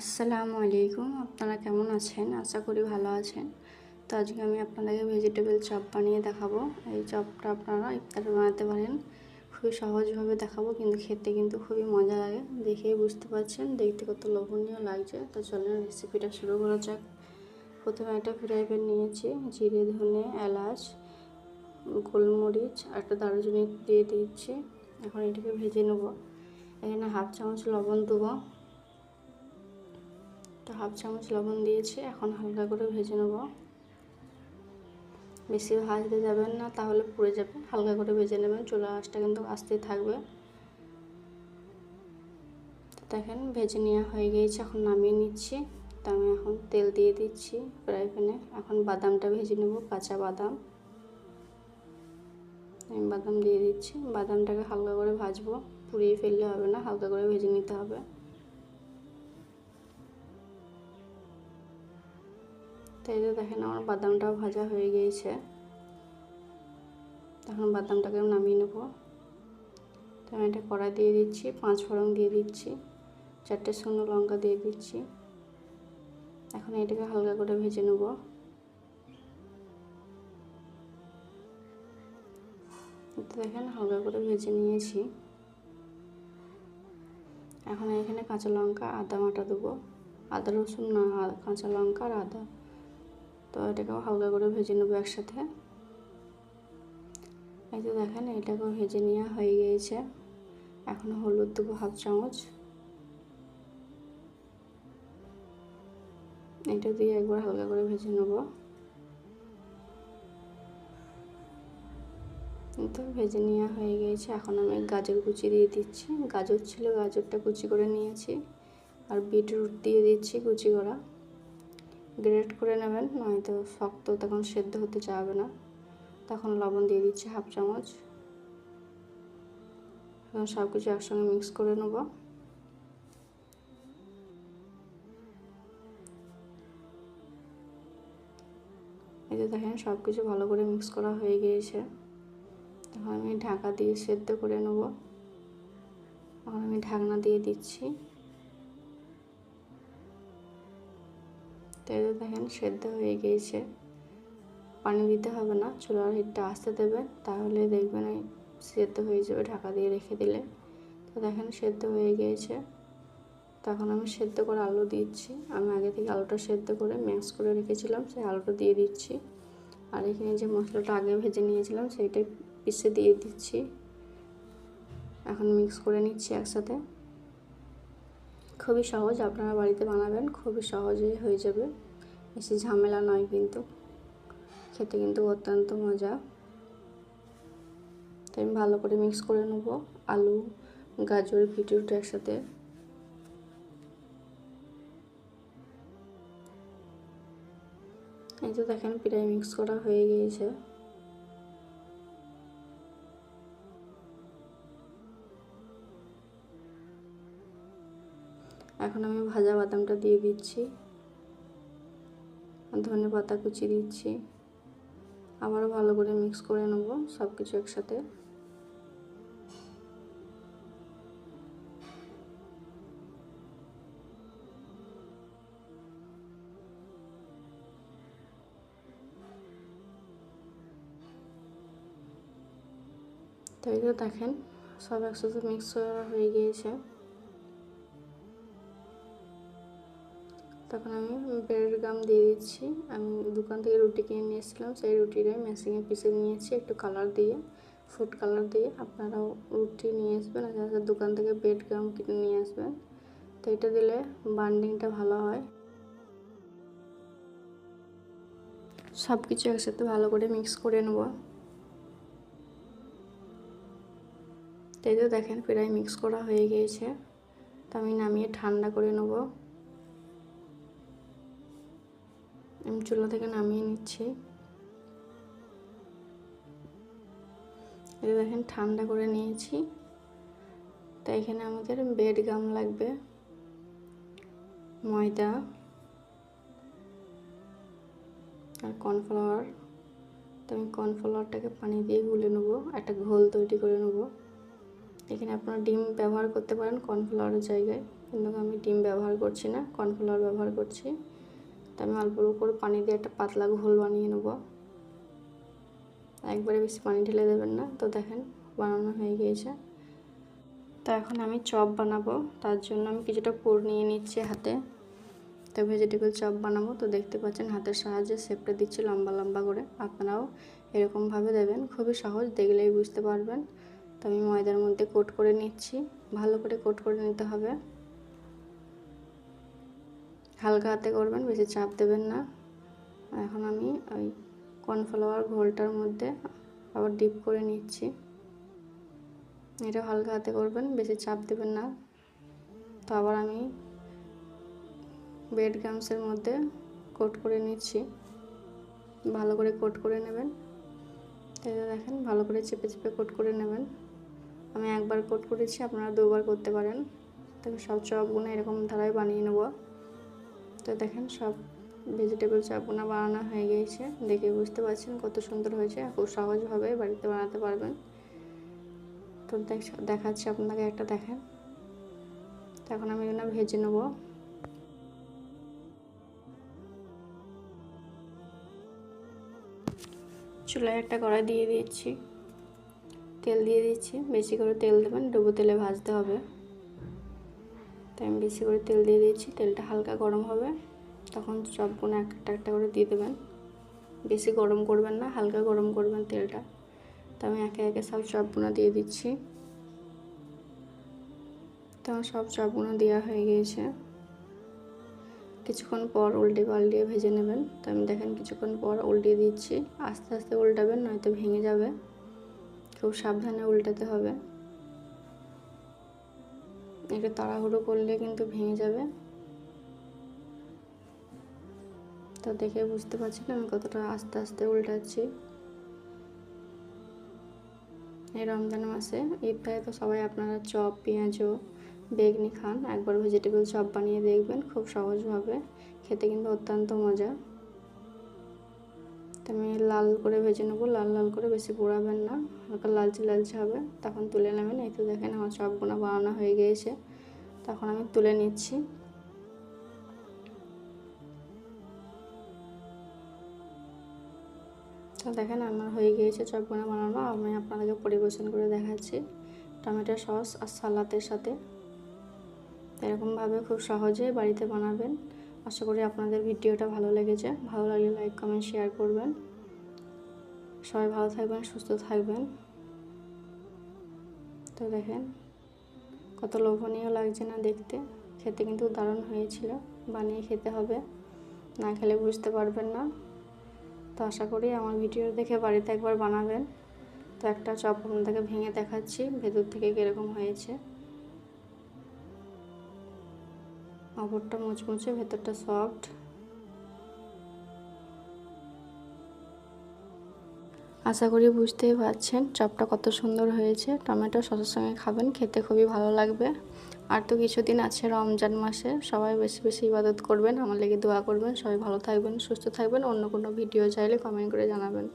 আসসালামু আলাইকুম। আপনারা কেমন আছেন? আশা করি ভালো আছেন। তো আজকে আমি আপনাদেরকে ভেজিটেবল চপ বানিয়ে দেখাবো। এই চপটা আপনারা ইফতারে বানাতে পারেন। খুবই সহজভাবে দেখাবো, কিন্তু খেতে কিন্তু খুবই মজা লাগে। দেখেই বুঝতে পারছেন দেখতে কত লোভনীয় লাগছে। তো চলুন রেসিপিটা শুরু করা যাক। প্রথমে একটা ফ্রাই প্যান নিয়েছি, জিরে, ধনে, এলাচ, গোলমরিচ, একটা দারুচিনি দিয়ে দিচ্ছি। এখন এটাকে ভেজে নেব। এখানে হাফ চামচ লবণ দেবো। তো হাফ চামচ লবণ দিয়েছি। এখন হালকা করে ভেজে নেব। বেশি ভাজতে যাবেন না, তাহলে পুড়ে যাবে। হালকা করে ভেজে নেবেন, চুলার আঁচটা কিন্তু আস্তেই থাকবে। দেখেন ভেজে নেওয়া হয়ে গিয়েছে, এখন নামিয়ে নিচ্ছি। তো আমি এখন তেল দিয়ে দিচ্ছি ফ্রাই প্যানে। এখন বাদামটা ভেজে নেব, কাঁচা বাদাম। আমি বাদাম দিয়ে দিচ্ছি। বাদামটাকে হালকা করে ভাজবো, পুড়িয়ে ফেললে হবে না, হালকা করে ভেজে নিতে হবে। তাই তো দেখেন আমার বাদামটাও ভাজা হয়ে গিয়েছে। এখন বাদামটাকে নামিয়ে নেব। তো আমি এটা কড়াই দিয়ে দিচ্ছি, 5 ফোড়ন দিয়ে দিচ্ছি, 4টে শুকনো লঙ্কা দিয়ে দিচ্ছি। এখন এটাকে হালকা করে ভেজে নেব। দেখেন হালকা করে ভেজে নিয়েছি। এখন এখানে কাঁচা লঙ্কা, আদা বাটা দেবো। আদা রসুন না, কাঁচা লঙ্কা আর আদা। তো এটাকেও হালকা করে ভেজে নেবো একসাথে। এই তো দেখেন এটাকেও ভেজে নেওয়া হয়ে গিয়েছে। এখন হলুদ দেবো হাফ চামচ। এটা দিয়ে একবার হালকা করে ভেজে নেব। তো ভেজে নেওয়া হয়ে গিয়েছে। এখন আমি গাজর কুচি দিয়ে দিচ্ছি। গাজর ছিল, গাজরটা কুচি করে নিয়েছি। আর বিটরুট দিয়ে দিচ্ছি কুচি করা। গ্রেট করে নেবেন, নয়তো শক্ত তখন সেদ্ধ হতে চাইবে না। তখন লবণ দিয়ে দিচ্ছি হাফ চামচ। এখন সব কিছু একসঙ্গে মিক্স করে নেব। এই যে দেখেন সব কিছু ভালো করে মিক্স করা হয়ে গিয়েছে। তখন আমি ঢাকা দিয়ে সেদ্ধ করে নেব। এখন আমি ঢাকনা দিয়ে দিচ্ছি। তো এই যে দেখেন সেদ্ধ হয়ে গিয়েছে। পানি দিতে হবে না, চুলার হিটটা আস্তে দেবেন, তাহলে দেখবেন এই সেদ্ধ হয়ে যাবে ঢাকা দিয়ে রেখে দিলে। তো দেখেন সেদ্ধ হয়ে গিয়েছে। তখন আমি সেদ্ধ করে আলু দিচ্ছি। আমি আগে থেকে আলুটা সেদ্ধ করে ম্যাশ করে রেখেছিলাম, সেই আলুটা দিয়ে দিচ্ছি। আর এখানে যে মশলাটা আগে ভেজে নিয়েছিলাম সেইটাই পিষে দিয়ে দিচ্ছি। এখন মিক্স করে নিচ্ছি একসাথে। খুবই সহজ, আপনারা বাড়িতে বানাবেন, খুবই সহজেই হয়ে যাবে। বেশি ঝামেলা নয়, কিন্তু খেতে কিন্তু অত্যন্ত মজা। তাই আমি ভালো করে মিক্স করে নেব আলু, গাজর, বিটরুট একসাথে। এই তো দেখেন প্রায় মিক্স করা হয়ে গিয়েছে। এখন আমি ভাজা বাদামটা দিয়ে দিচ্ছি, ধনে পাতা কুচি দিচ্ছি। আবারও ভালো করে মিক্স করে নেব সব কিছু একসাথে। তো এই তো দেখেন সব একসাথে মিক্স করা হয়ে গিয়েছে। তখন আমি ব্রেড গাম দিয়ে দিচ্ছি। আমি দোকান থেকে রুটি কিনে নিয়ে এসেছিলাম, সেই রুটিটাই মেশিনে পিষে নিয়েছি একটু কালার দিয়ে, ফুড কালার দিয়ে। আপনারাও রুটি নিয়ে আসবেন, আর দোকান থেকে ব্রেড গাম কিনে নিয়ে আসবেন। তো এটা দিলে বান্ডিংটা ভালো হয়। সব কিছু একসাথে ভালো করে মিক্স করে নেব। তাই তো দেখেন প্রায় মিক্স করা হয়ে গিয়েছে। তো আমি নামিয়ে ঠান্ডা করে নেব। আমি চুলা থেকে নামিয়ে নিচ্ছি। এই দেখেন ঠান্ডা করে নিয়েছি। তো এখানে আমাদের ব্রেড গাম লাগবে, ময়দা আর কর্নফ্লাওয়ার। তো আমি কর্নফ্লাওয়ারটাকে পানি দিয়ে গুলে নেবো, একটা ঘোল তৈরি করে নেব। এখানে আপনারা ডিম ব্যবহার করতে পারেন কর্নফ্লাওয়ারের জায়গায়। কিন্তু আমি ডিম ব্যবহার করছি না, কর্নফ্লাওয়ার ব্যবহার করছি। তো আমি অল্প অল্প করে পানি দিয়ে একটা পাতলা ঘোল বানিয়ে নেব। একবারে বেশি পানি ঢেলে দেবেন না। তো দেখেন বানানো হয়ে গিয়েছে। তো এখন আমি চপ বানাবো, তার জন্য আমি কিছুটা পুর নিয়ে নিচ্ছি হাতে। তো ভেজিটেবল চপ বানাবো। তো দেখতে পাচ্ছেন হাতের সাহায্যে শেপটা দিচ্ছি লম্বা লম্বা করে। আপনারাও এরকমভাবে দেবেন, খুবই সহজ, দেখলেই বুঝতে পারবেন। তো আমি ময়দার মধ্যে কোট করে নিচ্ছি, ভালো করে কোট করে নিতে হবে। হালকা হাতে করবেন, বেশি চাপ দেবেন না। এখন আমি ওই কর্নফ্লাওয়ার ঘোলটার মধ্যে আবার ডিপ করে নিচ্ছি। এটা হালকা হাতে করবেন, বেশি চাপ দেবেন না। তো আবার আমি ব্রেড ক্রাম্বসের মধ্যে কোট করে নিচ্ছি, ভালো করে কোট করে নেবেন। এই দেখেন ভালো করে চেপে চেপে কোট করে নেবেন। আমি একবার কোট করেছি, আপনারা দুবার করতে পারেন। তবে সব চপগুলো এরকম ধারায় বানিয়ে নেব। তো দেখেন সব ভেজিটেবল চপগুলো বানানো হয়ে গিয়েছে, দেখে বুঝতে পারছেন কত সুন্দর হয়েছে। খুব সহজভাবে বাড়িতে বানাতে পারবেন। তো দেখাচ্ছি আপনাকে একটা, দেখেন। তো এখন আমি এগুলো ভেজে নেব। চুলায় একটা কড়াই দিয়ে দিচ্ছি, তেল দিয়ে দিচ্ছি। বেশি করে তেল দেবেন, ডুবো তেলে ভাজতে হবে। তাই আমি বেশি করে তেল দিয়ে দিচ্ছি। তেলটা হালকা গরম হবে, তখন চপগুলো একটা একটা করে দিয়ে দেবেন। বেশি গরম করবেন না, হালকা গরম করবেন তেলটা। তো আমি একে একে সব চপগুলো দিয়ে দিচ্ছি। তো আমার সব চপগুলো দেওয়া হয়ে গিয়েছে। কিছুক্ষণ পর উল্টে পাল্টিয়ে ভেজে নেবেন। তো আমি দেখেন কিছুক্ষণ পর উল্টে দিচ্ছি। আস্তে আস্তে উল্টাবেন, নয়তো ভেঙে যাবে। খুব সাবধানে উল্টাতে হবে, একটু তাড়াহুড়ো করলে কিন্তু ভেঙে যাবে। তো দেখে বুঝতে পারছি না আমি কতটা আস্তে আস্তে উল্টাচ্ছি। এই রমজান মাসে ইফতারে তো সবাই আপনারা চপ, পেঁয়াজু, বেগনি খান। একবার ভেজিটেবল চপ বানিয়ে দেখবেন, খুব সহজভাবে, খেতে কিন্তু অত্যন্ত মজা। তো আমি লাল করে ভেজে নেবো, লাল লাল করে, বেশি পোড়াবেন না, হালকা লালচে লালচে হবে, তখন তুলে নেবেন। এই তো দেখেন আমার চপগুলো বানানো হয়ে গিয়েছে, তখন আমি তুলে নিচ্ছি। তো দেখেন আমার হয়ে গিয়েছে চপগুলো বানানো। আমি আপনাদেরকে পরিবেশন করে দেখাচ্ছি টমেটো সস আর সালাদের সাথে। এরকমভাবে খুব সহজে বাড়িতে বানাবেন। আশা করি আপনাদের ভিডিওটা ভালো লেগেছে। ভালো লাগলে লাইক, কমেন্ট, শেয়ার করবেন। সবাই ভালো থাকবেন, সুস্থ থাকবেন। তো দেখেন কত লোভনীয় লাগছে না দেখতে, খেতে কিন্তু দারুণ হয়েছিল। বানিয়ে খেতে হবে, না খেলে বুঝতে পারবেন না। তো আশা করি আমার ভিডিও দেখে বাড়িতে একবার বানাবেন। তো একটা চপ আপনাদেরকে ভেঙে দেখাচ্ছি ভেতর থেকে কীরকম হয়েছে। ওপরটা মুচমুচে, ভেতরটা সফট। আশা করি বুঝতেই পারছেন চপটা কত সুন্দর হয়েছে। টমেটো সসের সঙ্গে খাবেন, খেতে খুবই ভালো লাগবে। আর তো কিছুদিন আছে রমজান মাসে, সবাই বেশি বেশি ইবাদত করবেন, আমার লেগে দোয়া করবেন। সবাই ভালো থাকবেন, সুস্থ থাকবেন। অন্য কোনো ভিডিও চাইলে কমেন্ট করে জানাবেন।